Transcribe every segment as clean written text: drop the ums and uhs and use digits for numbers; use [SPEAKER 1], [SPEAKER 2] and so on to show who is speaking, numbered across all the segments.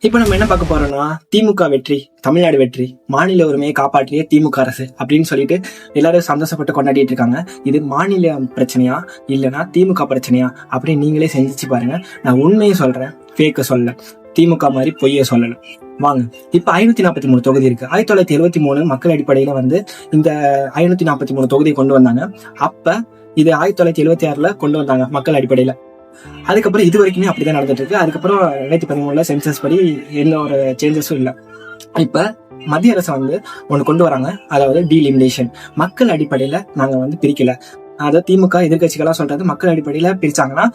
[SPEAKER 1] இப்ப நம்ம என்ன பார்க்க போறோம்னா, திமுக வெற்றி, தமிழ்நாடு வெற்றி, மாநில உரிமையை காப்பாற்றிய திமுக அரசு அப்படின்னு சொல்லிட்டு எல்லாரும் சந்தோஷப்பட்டு கொண்டாடிட்டு இருக்காங்க. இது மாநில பிரச்சனையா இல்லைன்னா திமுக பிரச்சனையா அப்படின்னு நீங்களே சிந்திச்சு பாருங்க. நான் உண்மையை சொல்றேன், ஃபேக்க சொல்ல, திமுக மாதிரி பொய்ய சொல்லல. வாங்க, இப்ப 543 தொகுதி இருக்கு. 1973 மக்கள் அடிப்படையில இந்த 543 தொகுதியை கொண்டு வந்தாங்க. அப்ப இது 1976 கொண்டு வந்தாங்க மக்கள் அடிப்படையில. அதுக்கப்புறம் இது வரைக்குமே அப்படிதான் நடந்துட்டு இருக்கு. அதுக்கப்புறம் 2013 சென்சஸ் படி எந்த ஒரு சேஞ்சஸும் இல்லை. இப்ப மத்திய அரசு ஒண்ணு கொண்டு வராங்க, அதாவது டீலிமினேஷன். மக்கள் அடிப்படையில நாங்க பிரிக்கல. அதாவது திமுக எதிர்கட்சிகளா சொல்றது, மக்கள் அடிப்படையில பிரிச்சாங்கன்னா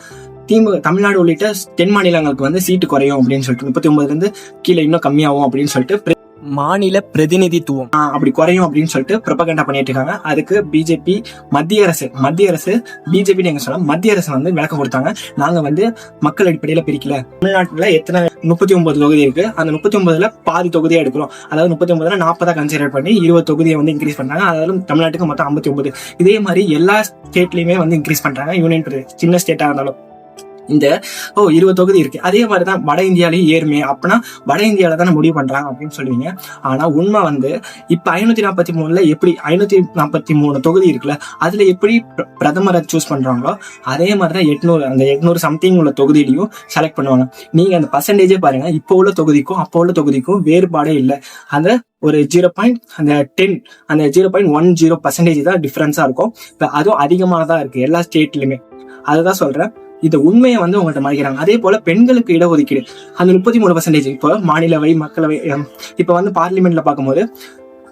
[SPEAKER 1] தமிழ்நாடு உள்ளிட்ட தென் மாநிலங்களுக்கு சீட்டு குறையும் அப்படின்னு சொல்லிட்டு 39 கீழே இன்னும் கம்மியாகும் அப்படின்னு சொல்லிட்டு மாநில பிரதிநிதித்துவம் அப்படி குறையும் அப்படின்னு சொல்லிட்டு ப்ரொபகண்டா பண்ணிட்டு இருக்காங்க. அதுக்கு பிஜேபி மத்திய அரசு பிஜேபி நீங்க சொன்னா மத்திய அரசு விளக்கம் கொடுத்தாங்க. நாங்க மக்கள் அடிப்படையில பிரிக்கல. தமிழ்நாட்டுல எத்தனை 39 தொகுதி இருக்கு, அந்த 39ல பாதி தொகுதியா எடுக்கிறோம். அதாவது 39ல 40 கன்சிடர் பண்ணி 20 தொகுதியை இன்க்ரீஸ் பண்றாங்க. அதாவது தமிழ்நாட்டுக்கு மொத்தம் 59. இதே மாதிரி எல்லா ஸ்டேட்லயுமே இன்க்ரீஸ் பண்றாங்க. யூனியன் பிரதேச சின்ன ஸ்டேட்டா இருந்தாலும் இந்த 20 தொகுதி இருக்கு. அதே மாதிரிதான் வட இந்தியாலேயே ஏறுமே. அப்படின்னா வட இந்தியாவில தானே முடிவு பண்றாங்க அப்படின்னு சொல்லுவீங்க. ஆனா உண்மை இப்ப 543ல எப்படி 543 தொகுதி இருக்குல்ல, அதுல எப்படி பிரதமரை சூஸ் பண்றாங்களோ அதே மாதிரிதான் 800 சம்திங் உள்ள தொகுதியிலையும் செலக்ட் பண்ணுவாங்க. நீங்க அந்த பர்சன்டேஜே பாருங்க, இப்போ உள்ள தொகுதிக்கும் அப்போ உள்ள தொகுதிக்கும் வேறுபாடே இல்லை. அந்த ஒரு 0.10% தான் டிஃபரன்ஸா இருக்கும். இப்ப அதுவும் அதிகமானதான் இருக்கு எல்லா ஸ்டேட்லயுமே. அதுதான் சொல்றேன். இந்த உண்மையை உங்கள்கிட்ட மறைக்கிறாங்க. அதே போல பெண்களுக்கு இடஒதுக்கீடு அந்த 33%. இப்போ மாநிலவை மக்களவை இப்ப பார்லிமெண்ட்ல பார்க்கும்போது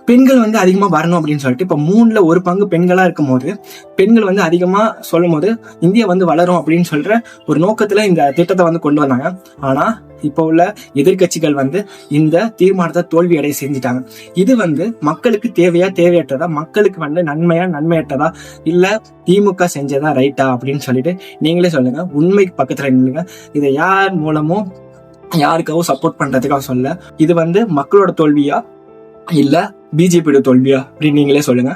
[SPEAKER 1] பெண்கள் அதிகமா வரணும் அப்படின்னு சொல்லிட்டு இப்ப 3ல் 1 பங்கு பெண்களா இருக்கும் போது பெண்கள் அதிகமா சொல்லும் போது இந்தியா வளரும் அப்படின்னு சொல்ற ஒரு நோக்கத்துல இந்த திட்டத்தை கொண்டு வந்தாங்க. ஆனா இப்ப உள்ள எதிர்கட்சிகள் இந்த தீர்மானத்தை தோல்வி அடைய செஞ்சுட்டாங்க. இது மக்களுக்கு தேவையற்றதா, மக்களுக்கு நன்மையற்றதா, இல்ல திமுக செஞ்சதா ரைட்டா அப்படின்னு சொல்லிட்டு நீங்களே சொல்லுங்க. உண்மைக்கு பக்கத்துல நில்லுங்க. இதை யார் மூலமும் யாருக்காகவும் சப்போர்ட் பண்றதுக்காக சொல்ல. இது மக்களோட தோல்வியா இல்ல பிஜேபியோட தோல்வியா அப்படின்னு நீங்களே சொல்லுங்க.